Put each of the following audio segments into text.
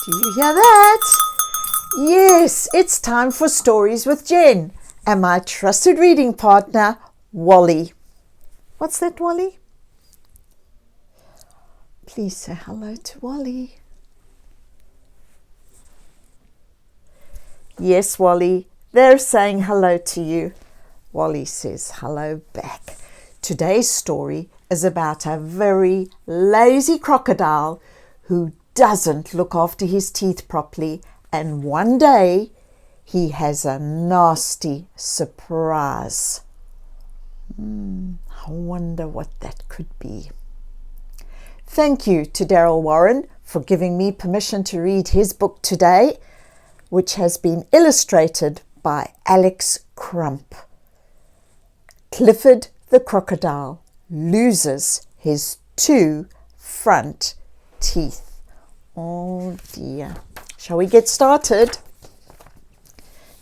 Do you hear that? Yes, it's time for Stories with Jen and my trusted reading partner, Wally. What's that, Wally? Please say hello to Wally. Yes, Wally, they're saying hello to you. Wally says hello back. Today's story is about a very lazy crocodile who doesn't look after his teeth properly, and one day he has a nasty surprise. I wonder what that could be. Thank you to Darrell Warren for giving me permission to read his book today, which has been illustrated by Crump. Clifford the Crocodile loses his 2 front teeth. Oh dear. Shall we get started?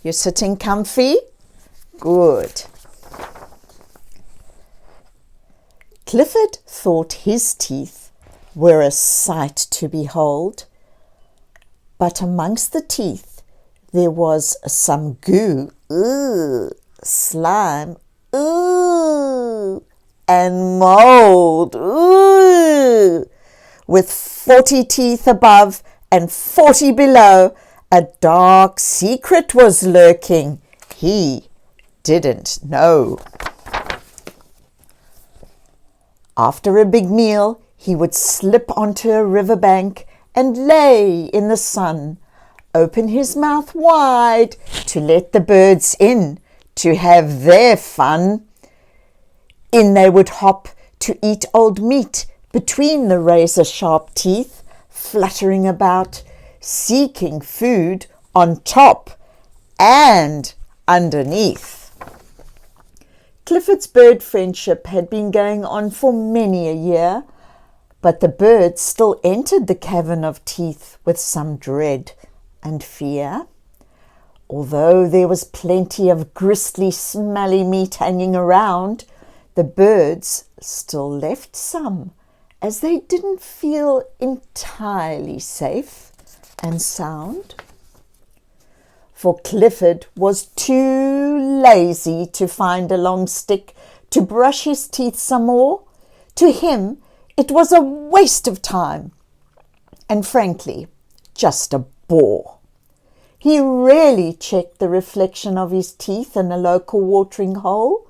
You're sitting comfy? Good. Clifford thought his teeth were a sight to behold, but amongst the teeth there was some goo, slime, and mold, with 40 teeth above and 40 below. A dark secret was lurking. He didn't know. After a big meal, he would slip onto a riverbank and lay in the sun, open his mouth wide to let the birds in to have their fun. In they would hop to eat old meat between the razor-sharp teeth, fluttering about, seeking food on top and underneath. Clifford's bird friendship had been going on for many a year, but the birds still entered the cavern of teeth with some dread and fear. Although there was plenty of gristly, smelly meat hanging around, the birds still left some, as they didn't feel entirely safe and sound. For Clifford was too lazy to find a long stick to brush his teeth some more. To him, it was a waste of time, and frankly, just a bore. He rarely checked the reflection of his teeth in a local watering hole,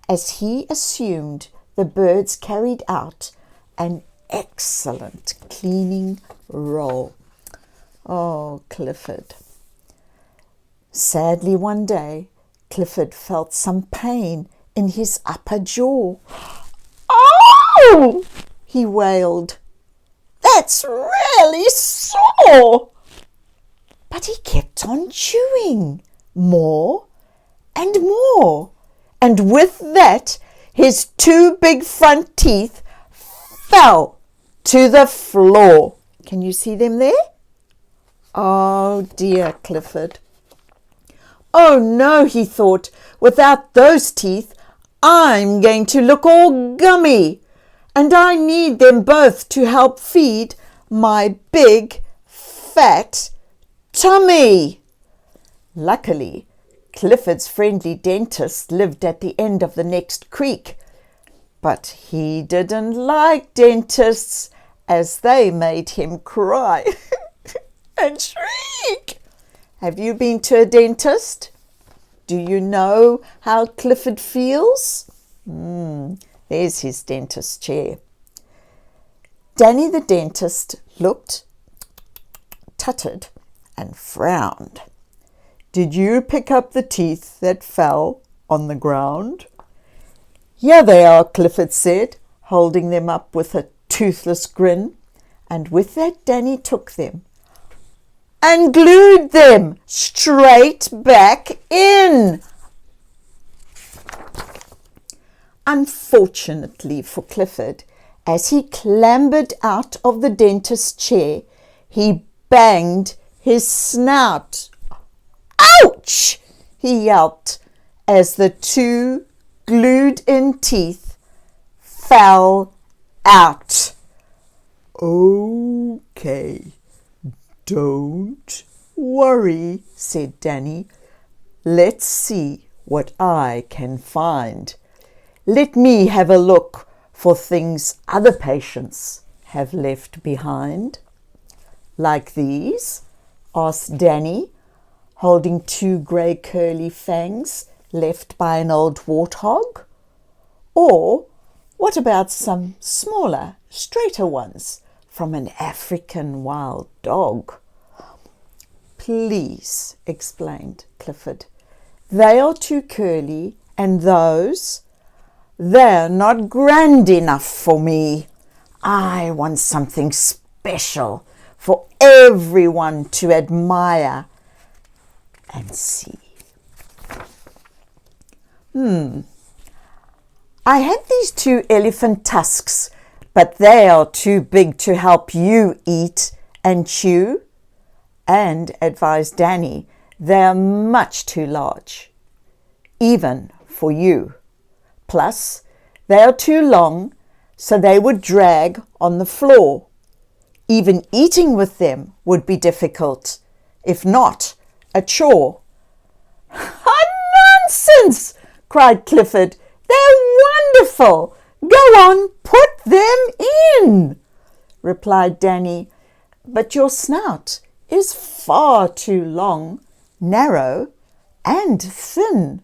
as he assumed the birds carried out an excellent cleaning role. Oh, Clifford. Sadly, one day, Clifford felt some pain in his upper jaw. "Oh!" he wailed. "That's really sore!" But he kept on chewing more and more, and with that, his 2 big front teeth fell to the floor. Can you see them there? Oh dear, Clifford. Oh no, he thought, without those teeth, I'm going to look all gummy, and I need them both to help feed my big, fat tummy. Luckily, Clifford's friendly dentist lived at the end of the next creek, but he didn't like dentists, as they made him cry and shriek. Have you been to a dentist? Do you know how Clifford feels? There's his dentist chair. Danny the dentist looked, tutted, and frowned. "Did you pick up the teeth that fell on the ground?" "Here they are," Clifford said, holding them up with a toothless grin. And with that, Danny took them and glued them straight back in. Unfortunately for Clifford, as he clambered out of the dentist's chair, he banged his snout. "Ouch!" he yelped as the 2 glued-in teeth fell out. "Okay, Don't worry, said Danny. Let's see what I can find. Let me have a look for things other patients have left behind. Like these? Asked Danny, holding 2 grey curly fangs left by an old warthog. Or what about some smaller, straighter ones from an African wild dog? Please, explained Clifford. They are too curly, and they're not grand enough for me. I want something special for everyone to admire and see. I had these 2 elephant tusks, but they are too big to help you eat and chew. And, advised Danny, they're much too large, even for you. Plus, they are too long, so they would drag on the floor. Even eating with them would be difficult, if not a chore. Nonsense! Cried Clifford. They're wonderful. Go on, put them in, replied Danny. But your snout is far too long, narrow and thin.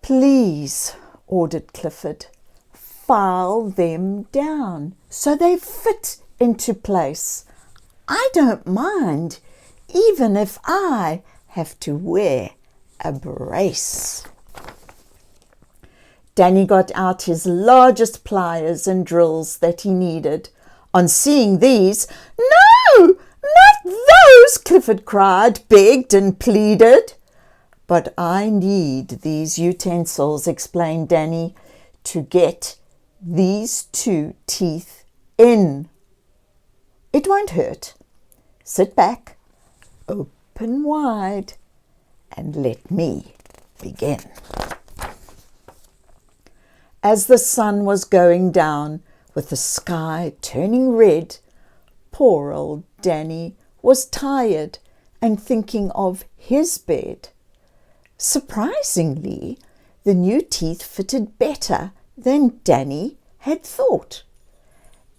Please, ordered Clifford, file them down so they fit into place. I don't mind, even if I have to wear a brace. Danny got out his largest pliers and drills that he needed. On seeing these, "No, not those!" Clifford cried, begged and pleaded. "But I need these utensils," explained Danny, "to get these 2 teeth in. It won't hurt. Sit back, open wide, and let me begin." As the sun was going down, with the sky turning red, poor old Danny was tired and thinking of his bed. Surprisingly, the new teeth fitted better than Danny had thought.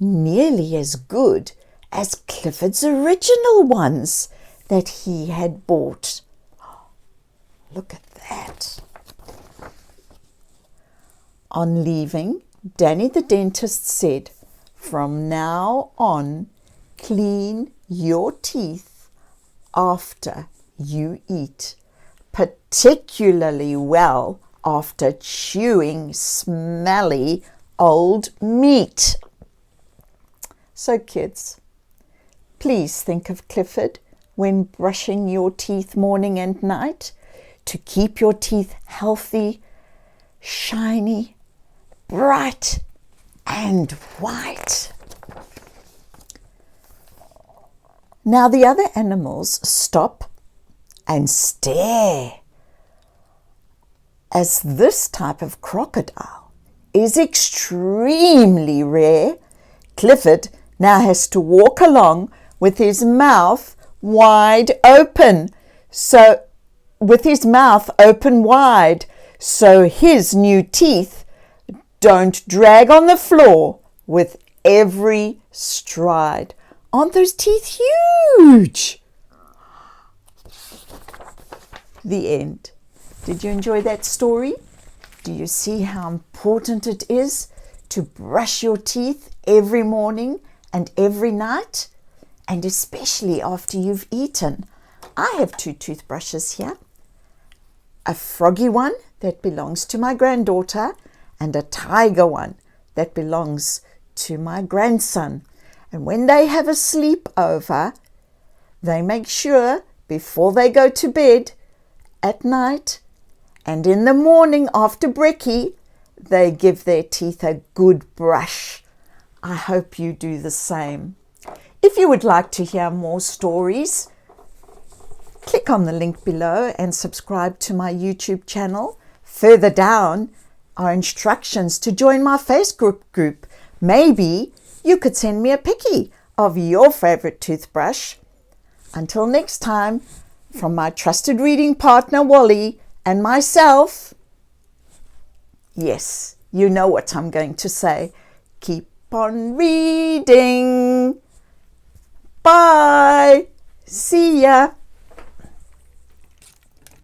Nearly as good as Clifford's original ones that he had bought. Look at that. On leaving, Danny the dentist said, "From now on, clean your teeth after you eat, particularly well after chewing smelly old meat." So kids, please think of Clifford when brushing your teeth morning and night to keep your teeth healthy, shiny, bright and white. Now the other animals stop and stare, as this type of crocodile is extremely rare. Clifford now has to walk along with his mouth wide open, so his new teeth don't drag on the floor with every stride. Aren't those teeth huge? The end. Did you enjoy that story? Do you see how important it is to brush your teeth every morning and every night? And especially after you've eaten. I have 2 toothbrushes here. A froggy one that belongs to my granddaughter and a tiger one that belongs to my grandson. And when they have a sleepover, they make sure before they go to bed at night and in the morning after brekkie, they give their teeth a good brush. I hope you do the same. If you would like to hear more stories, click on the link below and subscribe to my YouTube channel. Further down are instructions to join my Facebook group. Maybe you could send me a picky of your favorite toothbrush. Until next time, from my trusted reading partner Wally and myself, yes, you know what I'm going to say. Keep on reading. Bye. See ya.